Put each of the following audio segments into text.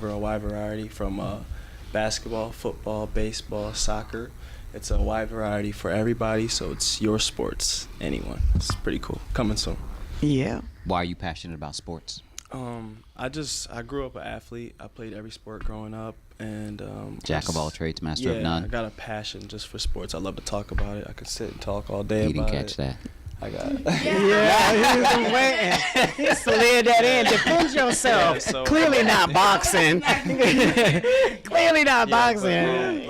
cover a wide variety from basketball, football, baseball, soccer. It's a wide variety for everybody, so it's your sports, anyone. It's pretty cool. Coming soon. Yeah. Why are you passionate about sports? I grew up an athlete. I played every sport growing up, and Jack of all trades, master of none. I got a passion just for sports. I love to talk about it. I could sit and talk all day He about didn't catch that. I got it. Yeah, he's been waiting. He slid that in. Defend yourself. Yeah, so- Clearly not boxing. Clearly not boxing.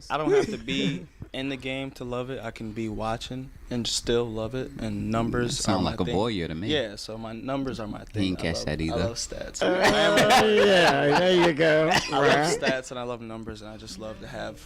I don't have to be in the game to love it. I can be watching and still love it. And numbers Sound are like my a thing. voyeur to me. Yeah, so my numbers are my thing. He didn't catch that either. I love stats. Yeah, there you go. I love stats and I love numbers, and I just love to have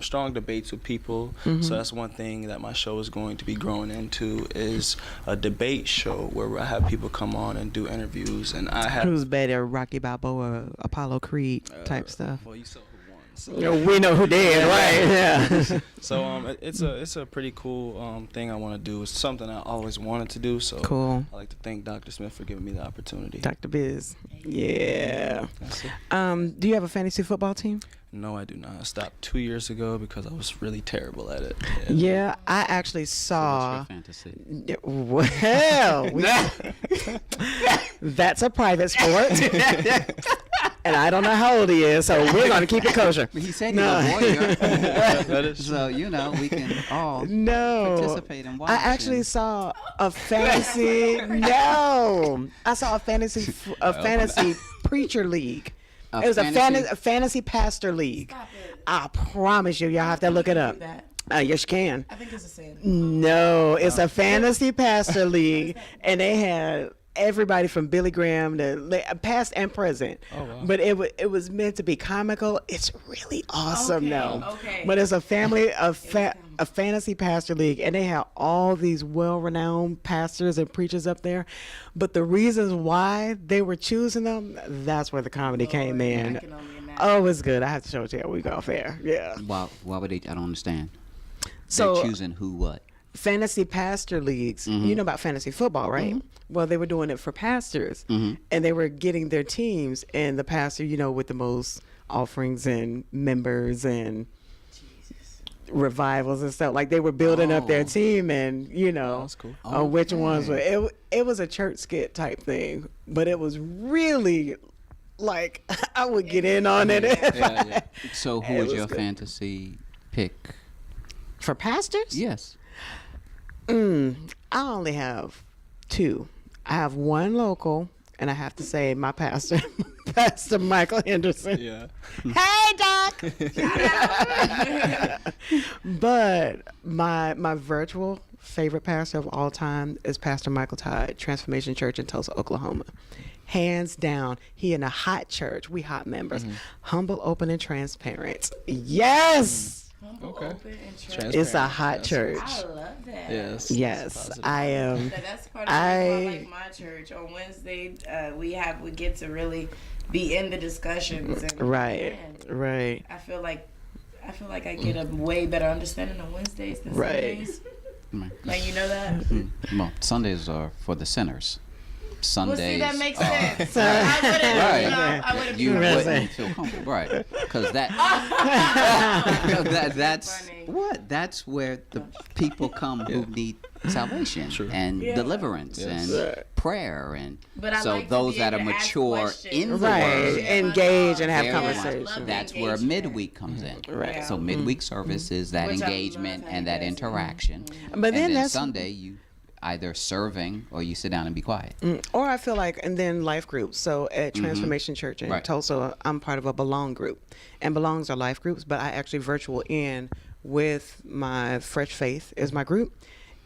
strong debates with people. So that's one thing that my show is going to be growing into is a debate show where I have people come on and do interviews, and I have Who's better, Rocky Balboa, Apollo Creed type stuff? Well, you saw who won. So. We know who did, right? Yeah. So it's a pretty cool thing I want to do. It's something I always wanted to do. So Cool. I like to thank Dr. Smith for giving me the opportunity. Dr. Biz. Yeah. That's it. Do you have a fantasy football team? No, I do not. I stopped 2 years ago because I was really terrible at it. Yeah, I actually What's saw. your fantasy? Well, that's a private sport, and I don't know how old he is, so we're gonna keep it kosher. He said No. he's a voyeur. That is So, we can all No, participate and watch. I actually and- saw a fantasy. No, I saw a fantasy preacher league. It was a fantasy pastor league. Stop it. I promise you, y'all have to look it up. That. Yes, you can. I think it's a sin. No, it's a fantasy pastor league, and they had everybody from Billy Graham to past and present. Oh, wow. But it was meant to be comical. It's really awesome, Okay, though. okay. But it's a fantasy pastor league, and they have all these well-renowned pastors and preachers up there. But the reasons why they were choosing them, that's where the comedy came in. I can only imagine. Oh, it's good. I have to show it to you. We go off air. Yeah. Why would they? I don't understand. So They're choosing who, what? fantasy pastor leagues. You know about fantasy football, right? Well, they were doing it for pastors, and they were getting their teams, and the pastor, with the most offerings and members and revivals and stuff. Like they were building up their team, and that's cool. which ones were. It was a church skit type thing, but it was really like I would get in on it. Yeah. So, who It is was your good. fantasy pick? For pastors? Yes. I only have two. I have one local, and I have to say my pastor, Pastor Michael Henderson. Yeah. Hey, Doc. But my virtual favorite pastor of all time is Pastor Michael Todd, Transformation Church in Tulsa, Oklahoma. Hands down, he in a hot church. We hot members. Humble, open, and transparent. Yes. Okay. Open and transparent. It's a hot church. I love that. Yes. Yes, I am. That's part of like my church. On Wednesday, we get to really be in the discussions. And, Right. man, Right. I feel like I get a way better understanding on Wednesdays than Right. Sundays. Mm. Like you know that. Well, Sundays are for the sinners. Sundays. Well, see, that makes are- sense. Right. I wouldn't You Right. wouldn't feel comfortable, right? Because that's funny. what. That's where the people come who need salvation True. and Yeah. deliverance Yes. and prayer, and But I so like to those be that are able to ask mature questions. in the Right. word. Engage and have they're the ones- conversation. That's where Engagement. midweek comes in. Right. So midweek service is that Which I love engagement how and you that guys- interaction. But And then then that's Sunday you either serving or you sit down and be quiet. or I feel like, and then life groups. So at Transformation Church in Right. Tulsa, I'm part of a Belong group, and Belongs are life groups. But I actually virtual in with my Fresh Faith is my group,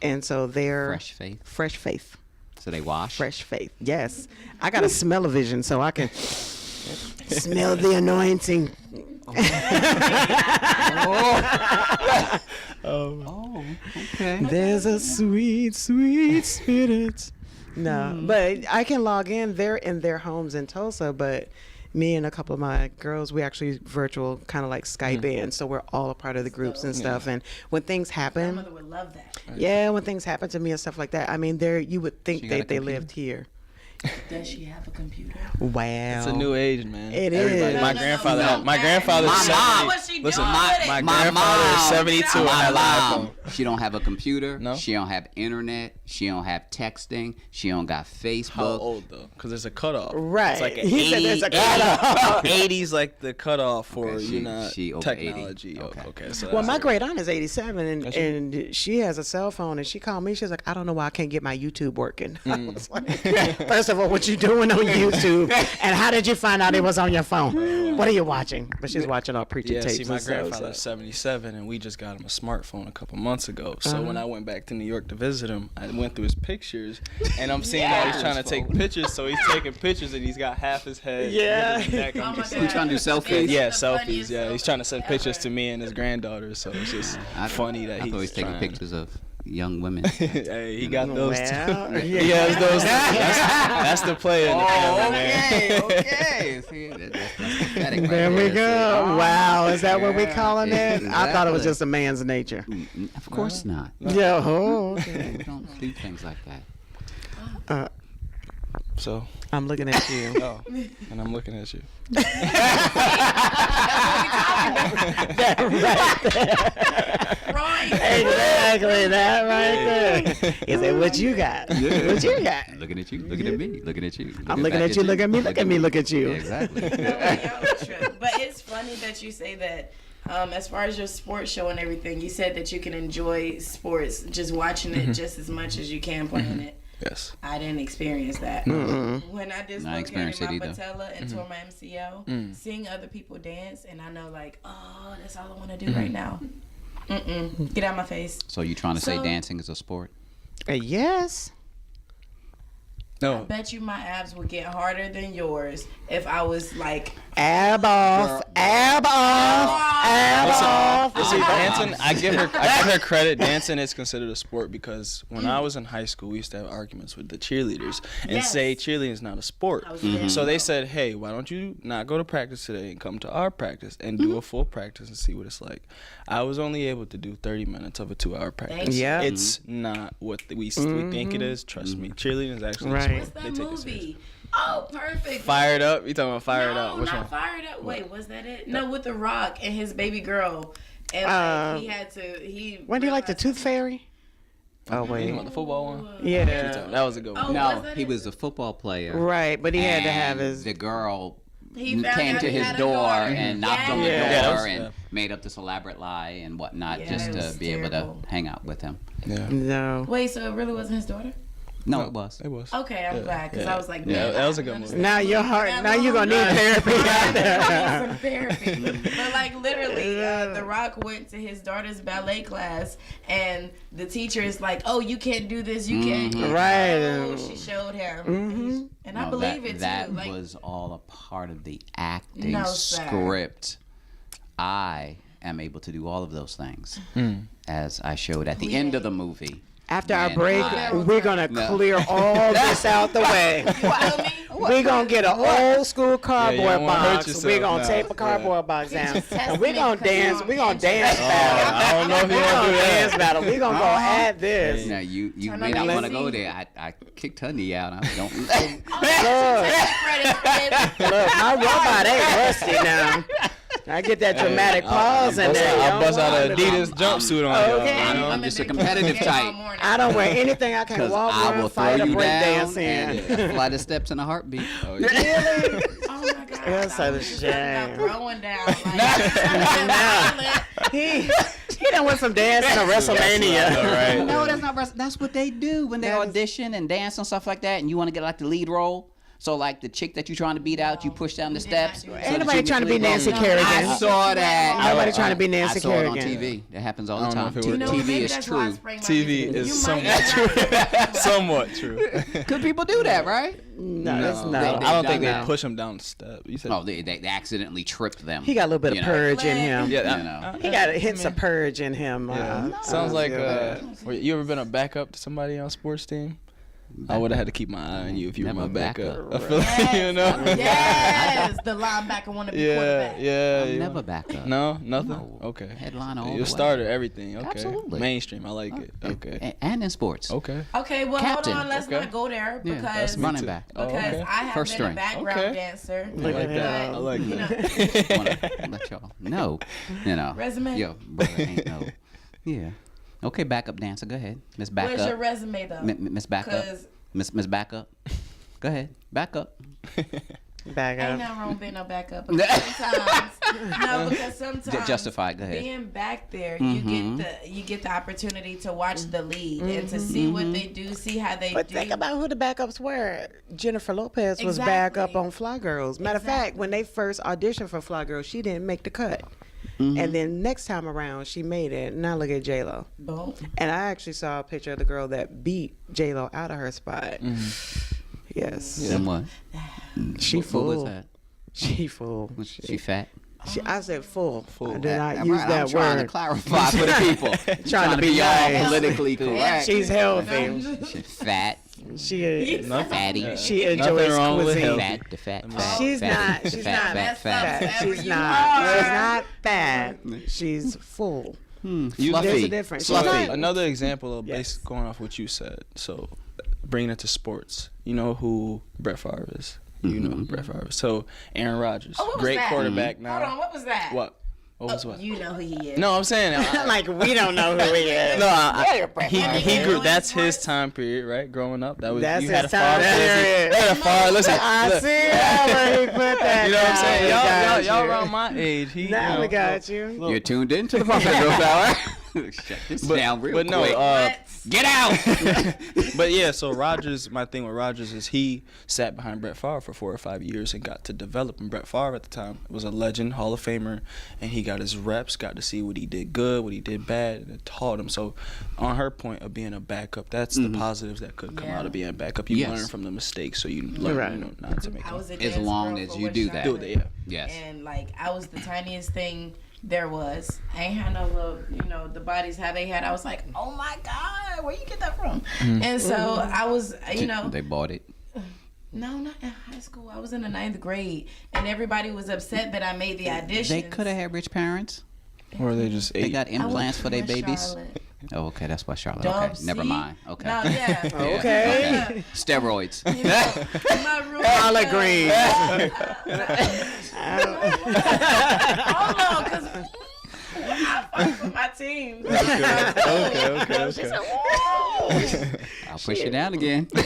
and so they're Fresh faith. Fresh Faith. So they wash. Fresh Faith. Yes, I got a smell-o-vision, so I can smell the anointing. Oh, okay. There's a sweet, sweet spirit. No, but I can log in. They're in their homes in Tulsa, but me and a couple of my girls, we actually virtual kind of like Skype in, so we're all a part of the groups and stuff. And when things My happen, mother would love that. yeah, when things happen to me and stuff like that, I mean, you would think She got a that they computer? lived here. Does she have a computer? Wow. It's a new age, man. It Everybody. is. My grandfather. My grandfather's My 70. mom. What's she Listen, doing my with it? grandfather is 72 and My has an mom, iPhone. she don't have a computer. No? She don't have internet. She don't have texting. She don't got Facebook. How old though? Because there's a cutoff. Right. It's like an He said 80, there's a cutoff. 80's like the cutoff for Okay, she over technology. 80. Okay. So Well, that's my it. great aunt is 87, Is she? and she has a cell phone, and she called me. She's like, I don't know why I can't get my YouTube working. I was like, first of all, what you doing on YouTube, and how did you find out it was on your phone? What are you watching? But she's watching our preacher Yeah, tapes. see, my and stuff, grandfather's so. 77, and we just got him a smartphone a couple months ago. So when I went back to New York to visit him, I went through his pictures, and I'm seeing how he's trying to take pictures. So he's taking pictures, and he's got half his head. Yeah. his neck. Oh I'm my just God. You trying to do selfies? yeah, The selfies. funniest Yeah, he's trying to send selfie pictures ever. to me and his granddaughter. So it's just funny that I he's thought he's taking trying. pictures of young women. Hey, he got those Well, too. yeah. He has those. That's the player in the family, man. okay. See, that's pathetic right There we See? go. Oh, Wow, is that what we yeah, calling it? I thought it was exactly. just a man's nature. Of course not. Yeah. Oh, okay. We don't do things like that. So, I'm looking at you. oh, and I'm looking at you. Right. Exactly that right there. He said, "What you got? What you got?" Looking at you, looking at me, looking at you. I'm looking at you. Look at me. Look at me. Look at you. Yeah, exactly. But it's funny that you say that. As far as your sports show and everything, you said that you can enjoy sports just watching it just as much as you can playing it. Yes. I didn't experience that. When I dislocated experienced my it either. patella and tore my MCL, seeing other people dance, and I know like, oh, that's all I want to do right now. Get out my face. So you trying to say So- dancing is a sport? Yes. I No. bet you my abs would get harder than yours if I was like, Ab off. Ab off. Ab off. You see, dancing, I give her credit. Dancing is considered a sport because when I was in high school, we used to have arguments with the cheerleaders and Yes. say cheerleading is not a sport. I was there. So they said, hey, why don't you not go to practice today and come to our practice and do a full practice and see what it's like. I was only able to do 30 minutes of a 2-hour practice. Thank you. Yeah. It's not what we think it is. Trust me. Cheerleading is actually Right. a What's sport. that They take it seriously. movie? Oh, perfect. Fired Up? You talking about Fired no, Up? Which not one? Fired Up. Wait, was that it? No, with The Rock and his baby girl. And like, he had to. When do you like the realized- Tooth Fairy? Oh You wait. want the football one? Yeah. That was a good one. Oh, No, was that he it? was a football player. Right, but he had to have and his. The girl He found came out to he his had a door daughter. and knocked on the Yeah. door Yeah, that was- and yeah. made up this elaborate lie and whatnot Yeah, just it to was be able terrible. to hang out with him. Yeah. No. Wait, so it really wasn't his daughter? No, it was. It was. Okay, I'm glad because I was like, Yeah, man, that was a I good don't movie. understand. Now your heart. Yeah, Now you're gonna need well, therapy. I need some therapy. But like literally, The Rock went to his daughter's ballet class, and the teacher is like, "Oh, you can't do this. You can't." Right. Oh, she showed him, and I No, believe that, it too. That Like, was all a part of the acting No, sir. script. I am able to do all of those things, as I showed at the We end of ain't. the movie. After our And break, I- we're gonna No. clear all this out the way. you feel me? We're gonna get an old school cardboard don't wanna hurt box. yourself We're gonna now. tape a cardboard box down, and we're Testament gonna 'cause you dance. don't We're gonna answer. dance battle. I don't know if you We're want to gonna do dance that. battle. We're gonna go at this. Now you Turn may on not the want to go AC. there. I kicked her knee out. I don't. Look, Credit, look, my robot ain't rusty now. I get that dramatic pause in there. I bust out an Young woman. Adidas jumpsuit on you. Okay. You know? I'm just a competitive type. I don't wear anything I can Because walk, I run, will throw fight, or you break down dance and in. fly the steps in a heartbeat. Oh, yeah. Really? Oh my God. That's I a was just talking about shame. throwing down. Like, He done went from dancing to All WrestleMania. right. No, that's not. That's what they do when they That is- audition and dance and stuff like that. And you want to get like the lead role. So like the chick that you're trying to beat out, you push down the we did not steps. do that. so Ain't that nobody you get trying to the be lead role. Nancy No, Kerrigan. I saw that. Nobody trying to be Nancy I saw it on Kerrigan. TV. That happens all the I don't know time. if it T- works. You know, TV maybe is that's why I true. sprained my TV ankle. is You somewhat might true. Somewhat true. Good people do that, right? No, that's No. not. They- I don't think done they that. push him down the step. You said. Oh, they accidentally tripped them. He got a little bit You of know. purge in him. Yeah, You know. He got hints of purge in him. Yeah. Sounds like you ever been a backup to somebody on a sports team? I would have had to keep my eye on you if you were Never my backup. I backup. feel like, you know. Yes, the linebacker want to be quarterback. I'm never backup. No, nothing. No. Okay. Headliner all the You way. started everything. Okay. Absolutely. Mainstream. I like it. Okay. And in sports. Okay. Okay, well, Captain. hold on. Let's Okay. not go there Yeah, because that's running back. Oh, okay. I have First been string. a background Okay. dancer. I like that. I But, like you that. know, Wanna let y'all know. You know. Resume? Yo, brother ain't no. Yeah. Okay, backup dancer. Go ahead, Miss Backup. where's your resume though? Miss Backup. 'Cause Miss Backup. Go ahead, backup. Back ain't up. nothing wrong being a backup. But sometimes, no, because sometimes Justified. Go ahead. being back there, Mm-hmm. you get the opportunity to watch the lead and to see what they do, see how they But do. think about who the backups were. Jennifer Lopez was back up Exactly. on Fly Girls. Matter of fact, Exactly. when they first auditioned for Fly Girls, she didn't make the cut. Mm-hmm. And then next time around, she made it. Now look at J-Lo. Boom. And I actually saw a picture of the girl that beat J-Lo out of her spot. Yes. And what? She What full. was that? She full. Was she fat? I said full. I did not Right, use I'm that trying to word. clarify for the people. Trying to be all nice. politically correct. She's healthy. She's fat, She is. fatty. She enjoys wrong with cuisine. healthy. Fat, the fat. She's fatty, not- the she's fat, not fat, fat. fat. She's you not. are. She's not fat. She's full. There's a Fluffy. difference. So She's not- another example of Yes. going off what you said. So bringing it to sports. You know who Brett Favre is. You know who Brett Favre is. So Aaron Rodgers, Oh, what was great that? quarterback now. Hold on, what was that? What? What was what? You know who he is. No, I'm saying. like we don't know who he is. He grew. That's his time period, right? Growing up, that was That's you had a his time Favre. period. You had a Favre. Listen, I look, see how where he put that. you know what I'm saying? Now we Y'all got you. around my age. He, Now you know, we got you. You're tuned in to the Professional Flower. Shut this down real but no, quick. Get out! but yeah, so Rodgers, my thing with Rodgers is he sat behind Brett Favre for 4 or 5 years and got to develop. And Brett Favre at the time was a legend, Hall of Famer, and he got his reps, got to see what he did good, what he did bad, and it taught him. So on her point of being a backup, that's the positives that could come Yeah. out of being a backup. You Yes. learn from the mistakes, so you learn Right. not to make I them. was a As dance long girl as for you what do shot that. Do it. it, yeah. Yes. And like I was the tiniest thing there was. I ain't had no little, the bodies how they had. I was like, oh my God, where you get that from? And so I was, They bought it. no, not in high school. I was in the 9th grade, and everybody was upset that I made the audition. They could have had rich parents. Or they just They ate. got implants for their babies. Charlotte. Oh, okay, that's why Charlotte. Dub Okay, never C? mind. Okay. No, yeah. Okay. Steroids. My room. Collard greens. Hold on, because I fight for my team. Okay. I'll push you down again. No,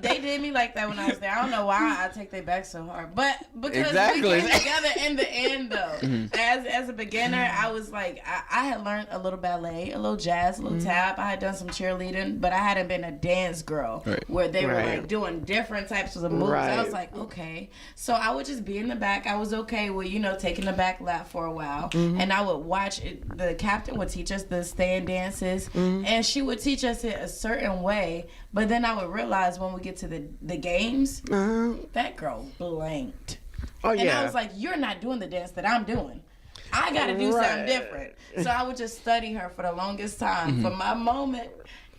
they did me like that when I was there. I don't know why I take their back so hard, but because Exactly. we came together in the end though. As a beginner, I was like I had learned a little ballet, a little jazz, a little tap. I had done some cheerleading, but I hadn't been a dance girl Right. where they were Right. like doing different types of moves. I Right. was like, okay, so I would just be in the back. I was okay with taking the back lap for a while, and I would watch it. The captain would teach us the stand dances, and she would teach us it a certain way. But then I would realize when we get to the games, that girl blanked. Oh And yeah. I was like, you're not doing the dance that I'm doing. I got to do Right. something different. So I would just study her for the longest time for my moment.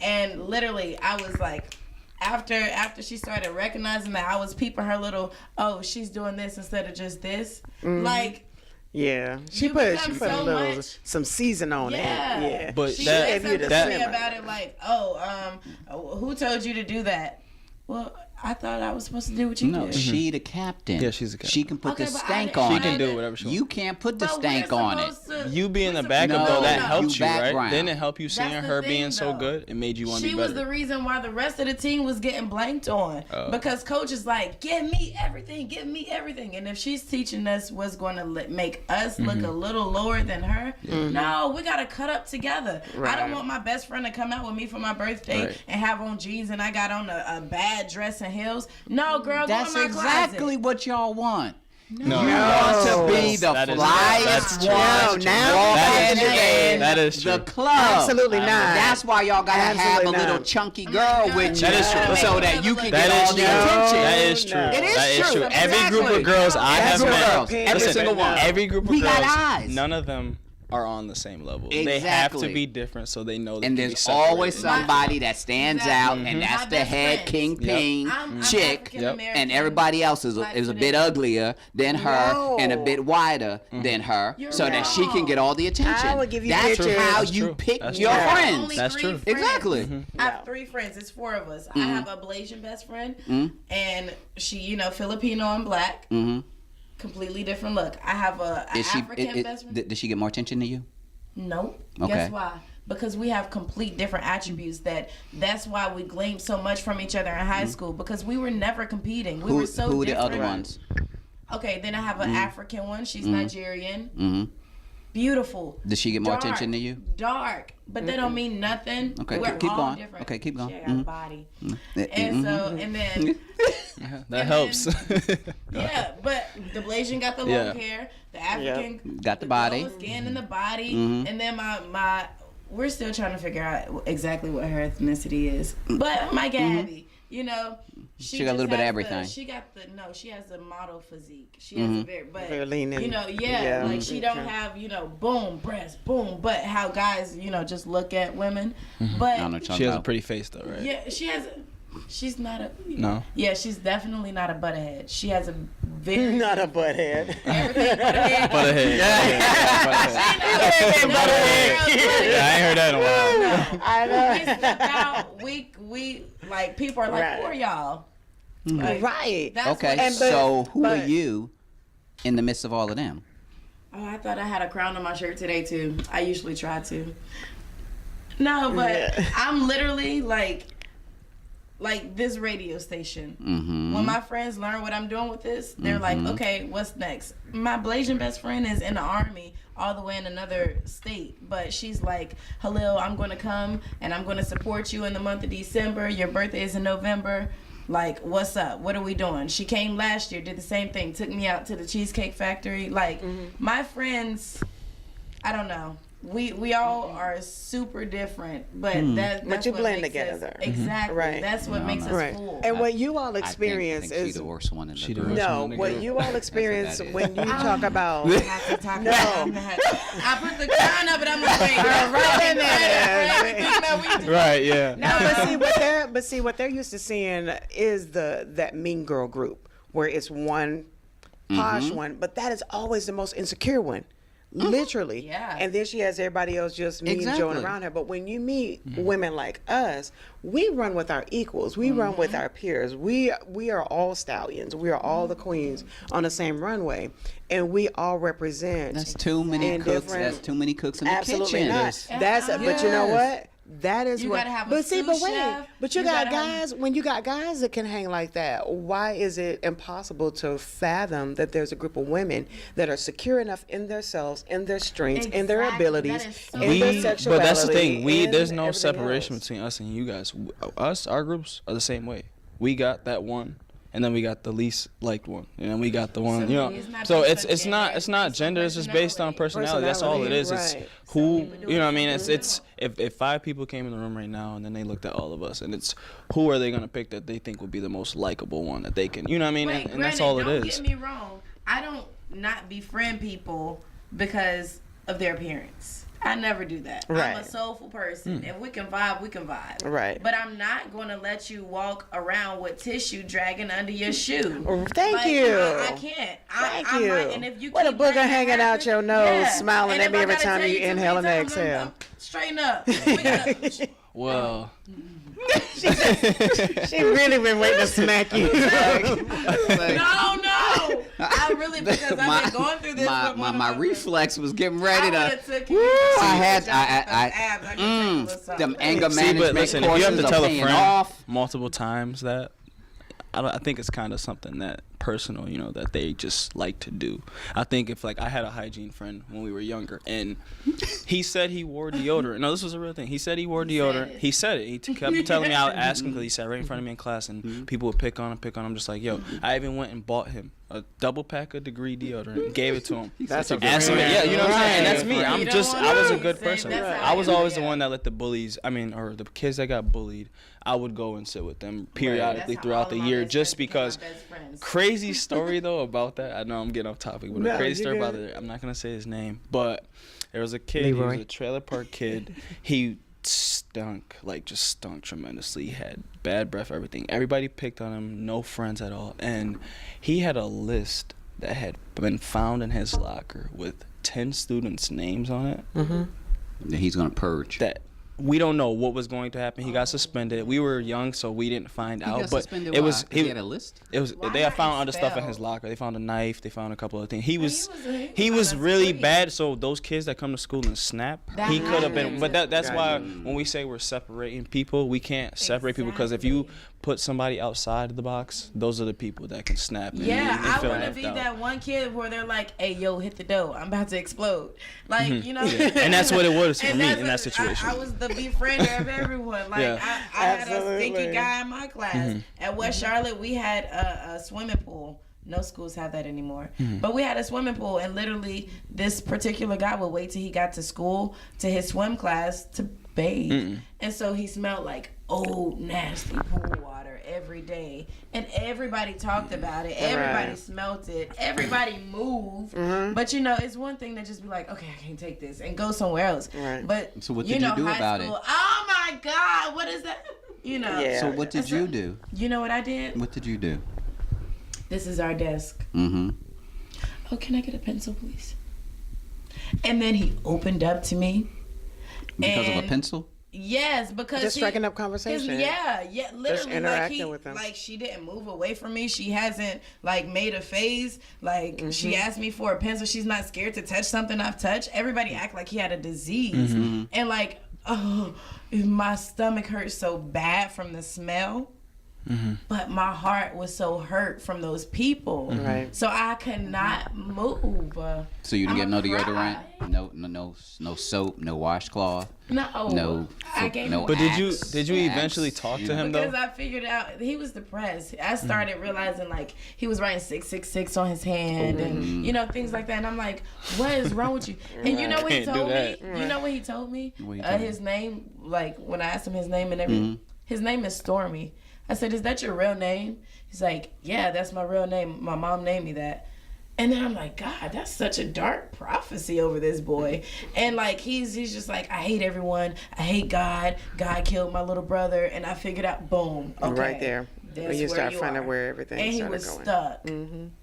And literally, I was like, after she started recognizing that I was peeping her little, oh, she's doing this instead of just this. Like, Yeah, she You put become a so little much- some season on yeah. it. Yeah, But she that- said gave you something the to me simmer. about it like, who told you to do that? Well, I thought I was supposed to do what you No, did. she the captain. Yeah, she's the captain. She can put Okay, the but I stank didn't- on She it. can do whatever she wants. You can't put the But stank we're on it. supposed to- You being we're the backup No, though, that no. helped You you, right? background. Didn't it help you That's seeing the her thing, being so though. good? It made you want to She be was better. the reason why the rest of the team was getting blanked on because coach is like, give me everything. And if she's teaching us what's going to make us look a little lower than her, no, we got to cut up together. I Right. don't want my best friend to come out with me for my birthday Right. and have on jeans and I got on a bad dress and heels. No, girl, That's go in my exactly closet. what y'all want. No, You want to be the That is- flyest that's true. one. No, now walking in That is the true. club. Absolutely not. That's why y'all gotta have a Absolutely little not. chunky girl with you, That is true. so that you can That get all is the true. attention. That is true. No. It is That is true. Every group Exactly. of girls I Every have group of met, girls. Every listen, single one. Every group of We girls, got eyes. none of them are on the same level. They have to be different so they know. And there's always somebody that stands out, and that's the head kingpin chick, and everybody else is a bit uglier than her and a bit wider than her, so that she can get all the attention. I would give you that's pictures. how you pick your friends. That's true. Exactly. I have 3 friends. It's 4 of us. I have a Blasian best friend, and she, Filipino and black. Completely different look. I have a African best friend. Did she get more attention than you? Nope. Okay. Guess why? Because we have complete different attributes. That's why we gleaned so much from each other in high school, because we were never competing. We were so different. Who different. are the other ones? Okay, then I have an African one. She's Nigerian. Beautiful. Does she get more attention than you? Dark. But that don't mean nothing. Okay, we're keep all going. different. Okay, keep going. She got a body. And so, and then... that helps. Yeah, but the Blasian got the long hair. The African got the body. The skin and the body. And then my we're still trying to figure out exactly what her ethnicity is. But my Gabby, she got a little bit of everything. She has the model physique. She has a very lean in. Like she don't have, boom, breast, boom, but how guys, just look at women. But she has a pretty face though, right? Yeah, she's not a... No. Yeah, she's definitely not a butthead. She has a very... Not a butthead. Everything butthead. Butthead. Yeah, I ain't heard that in a while. No. I know. We step out, we like, people are like, who are y'all? Like, Right. Okay, so who are you in the midst of all of them? Oh, I thought I had a crown on my shirt today, too. I usually try to. No, but I'm literally like this radio station. When my friends learn what I'm doing with this, they're like, okay, what's next? My Blasian best friend is in the Army all the way in another state, but she's like, Halil, I'm going to come and I'm going to support you in the month of December. Your birthday is in November. Like, what's up? What are we doing? She came last year, did the same thing, took me out to the Cheesecake Factory. Like, my friends, I don't know. We all are super different, but that's but you what blend makes together. us, exactly. Right. That's what makes us cool. And what you all experience I think is she the worst one in the group. no. What you all experience when you talk about I have to talk No. about that. I put the crown up and I'm like, wait, Right, yeah. no, but see what they're used to seeing is that mean girl group where it's one posh one, but that is always the most insecure one. Literally. Yeah. And then she has everybody else just mean joing around her. But when you meet women like us, we run with our equals. We run with our peers. We are all stallions. We are all the queens on the same runway. And we all represent. That's too many cooks. That's too many cooks in the kitchen. Absolutely not. But you know what? That is you what. Gotta have a but see, but sous wait. chef. But you got guys. When you got guys that can hang like that, why is it impossible to fathom that there's a group of women that are secure enough in themselves, in their strengths, in their abilities, in their sexuality? But that's the thing. There's no everything separation else. between us and you guys. Our groups are the same way. We got that one, and then we got the least liked one, and then we got the one. So it's not gender. It's just based on personality. That's all it is. It's who what I mean. It's if 5 people came in the room right now and then they looked at all of us, and it's who are they gonna pick that they think would be the most likable one that they can. You know what I mean? Wait, and that's all it is. Don't get me wrong. I don't not befriend people because of their appearance. I never do that. Right. I'm a soulful person. If we can vibe, we can vibe. Right. But I'm not going to let you walk around with tissue dragging under your shoe. Thank you. I can't. Thank I you. might, and if you What a keep booger letting hanging that out your nose, yeah. smiling And at if me I every gotta time tell you too inhale many and times, exhale. Straighten up. Well, She really been waiting to smack you. No. I really, because I've been going through this with one of my reflex was getting ready to. Them anger see, but management listen, if you have to tell a paying friend off. multiple times that, I think it's kind of something that personal, that they just like to do. I think if I had a hygiene friend when we were younger, and he said he wore deodorant. No, this was a real thing. He said he wore deodorant. He said it. He kept telling me. I would ask him because he sat right in front of me in class, and people would pick on him. I'm just like, yo. I even went and bought him a double pack of Degree deodorant, gave it to him. That's a Asked him, yeah, you know what I'm saying? And that's me. I was a good person. Right. I was always the one that let the bullies, or the kids that got bullied, I would go and sit with them periodically throughout the year, just because. Crazy story though about that. I know I'm getting off topic, but a crazy story about it. I'm not gonna say his name, but There was a kid. Leroy. He was a trailer park kid. He stunk, like just stunk tremendously. He had bad breath, everything. Everybody picked on him. No friends at all. And he had a list that had been found in his locker with 10 students' names on it. That he's gonna purge. That we don't know what was going to happen. He got suspended. We were young, so we didn't find out. Got but suspended it was he had a list. It was Why they had not found other stuff in expelled? his locker. They found a knife. They found a couple of things. He was he was really crazy. bad. So those kids that come to school and snap, That he could have been. happens. But that's why when we say we're separating people, we can't separate people because if you put somebody outside of the box, those are the people that can snap. And Yeah, and I feel want to left be out. that one kid where they're like, "Hey, yo, hit the dough. I'm about to explode." Like, you know. And that's what it was for me that's in that situation. I was the befriender of everyone. Like, Yeah. I had a Absolutely. stinky guy in my class. At West Charlotte, we had a swimming pool. No schools have that anymore. But we had a swimming pool, and literally, this particular guy would wait till he got to school, to his swim class, to bathe. And so he smelled like old, nasty pool water every day. And everybody talked about it. Everybody smelt it. Everybody moved. But, you know, it's one thing to just be like, okay, I can't take this, and go somewhere else. Right. But, So what you did you know, do high about school, it? oh, my God, what is that? You know. Yeah. So what did you do? You know what I did? What did you do? This is our desk. Mm-hmm. Oh, can I get a pencil, please? And then he opened up to me. Because of a And- pencil? Yes, because Just he- striking up conversation. yeah, literally, interacting with him. like she didn't move away from me. She hasn't like made a face. Like she asked me for a pencil. She's not scared to touch something I've touched. Everybody act like he had a disease, and like, oh, my stomach hurt so bad from the smell. But my heart was so hurt from those people. Right. So I could not move. So you didn't get I'ma no deodorant, cry. no soap, no washcloth, No. I gave him But did you Axe. eventually talk to him though? Because I figured out he was depressed. I started realizing like he was writing 666 on his hand and you know things like that. And I'm like, what is wrong with you? And you know what he Can't do told me? that. You know what he told me? What he told you? His name, like when I asked him his name and everything, his name is Stormy. I said, is that your real name? He's like, yeah, that's my real name. My mom named me that. And then I'm like, God, that's such a dark prophecy over this boy. And like he's just like, I hate everyone. I hate God. God killed my little brother. And I figured out, boom, okay, Right there. that's When you where start you finding are. where everything And he started was going. stuck.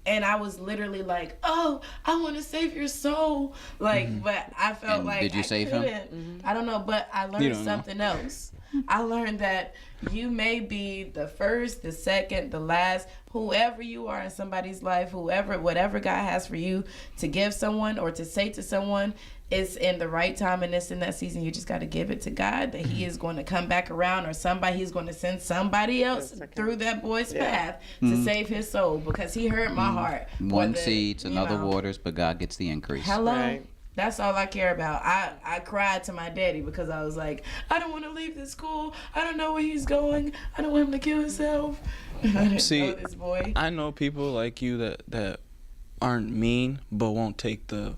And I was literally like, oh, I want to save your soul. Like, but I felt And like did you I save him? couldn't. I don't know, but I You learned don't know. something else. I learned that you may be the first, the second, the last, whoever you are in somebody's life, whatever God has for you to give someone or to say to someone, it's in the right time and it's in that season. You just got to give it to God that He is going to come back around, or He's going to send somebody else through that boy's path to save his soul, because he hurt my heart. One Whether, seeds, you another know, waters, but God gets the increase. Hello. Right. That's all I care about. I cried to my daddy because I was like, I don't want to leave this school. I don't know where he's going. I don't want him to kill himself. I didn't See, know this boy. I know people like you that aren't mean but won't take the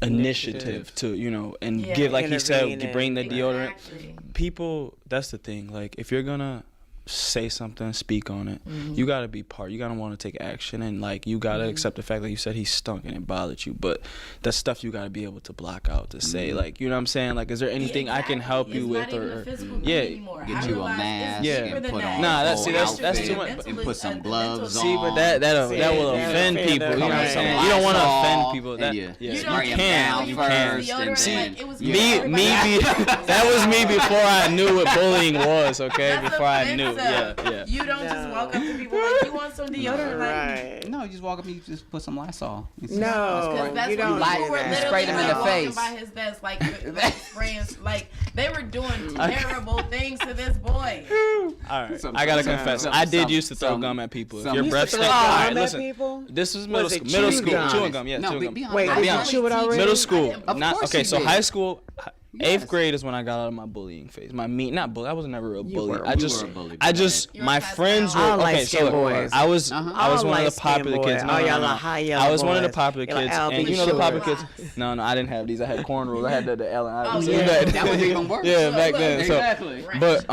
initiative to, you know, and Yeah. give, like he said, Intervene bring the deodorant. Exactly. People, that's the thing. Like, if you're gonna say something, speak on it, you gotta be you gotta want to take action, and like you gotta accept the fact that you said he stunk and it bothered you, but that's stuff you gotta be able to block out to say, like, you know what I'm saying, like, is there anything I can help you with, It's not even or a physical yeah, thing anymore. Get I you a realize mask it's Yeah. deeper and than put that. on Nah, a that's- see, whole that's too outfit much. and put some gloves on. see, but that will Yeah, offend yeah, people, you know what I'm yeah, saying, right. you don't want to Lysol, offend people, that and yeah, you you spray 'em can, down you first, can. and then it was That was me before I knew what bullying was, okay? That's Before I knew. Yeah, offensive. yeah. You don't just walk up to people like, you want some deodorant? Like, Right. No, you just walk up and you just put some Lysol. No, Because that's you what don't Like, people do were that. literally sprayed him in like the walking face. by his desk, like spraying, like they were doing terrible things to this boy. All right, Some- I gotta some- confess, some- I did some- used to throw some- gum at people. If some- your You breath used to stank, throw all gum right, at listen. people? This was Was it middle chewing school, gum? chewing gum, yeah, No, chewing be gum. honest. Wait, I did be you honest. chew it already? Middle school, Of not course okay. you So did. high school, Yes. 8th grade is when I got out of my bullying phase. Not bully. I was never a real bully. were. I You just, were a bully, I but just, You're my a pass friends were out. All okay. light-skinned So boys. I was Uh-huh. one of the light-skinned popular boys. kids. No, All no, y'all no, are no. high yellow I was one of the boys. popular Y'all kids, LB and you know the Shore. popular kids. No, I didn't have these. I had cornrows. I had the L and I. Oh, so yeah. you got- That was even worse. Yeah, back then. So, Exactly. but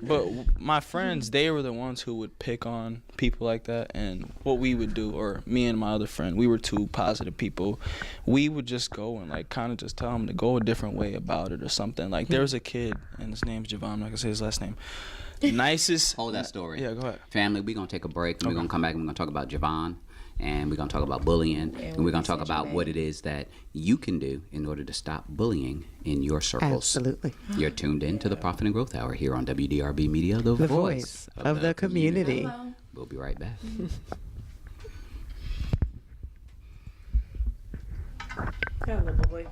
But my friends, they were the ones who would pick on people like that. And what we would do, or me and my other friend, we were two positive people. We would just go and like kind of just tell them to go a different way about it or something. Like there was a kid, and his name's Javon. I'm not gonna say his last name. Nicest. Hold that story. Yeah, go ahead. Family, we're gonna take a break, and we're gonna come back and we're gonna talk about Javon. And we're going to talk about bullying, and we're going to talk about what it is that you can do in order to stop bullying in your circles. Absolutely. You're tuned in to the Profit and Growth Hour here on WDRB Media, the voice of the community. We'll be right back. Hello, boy.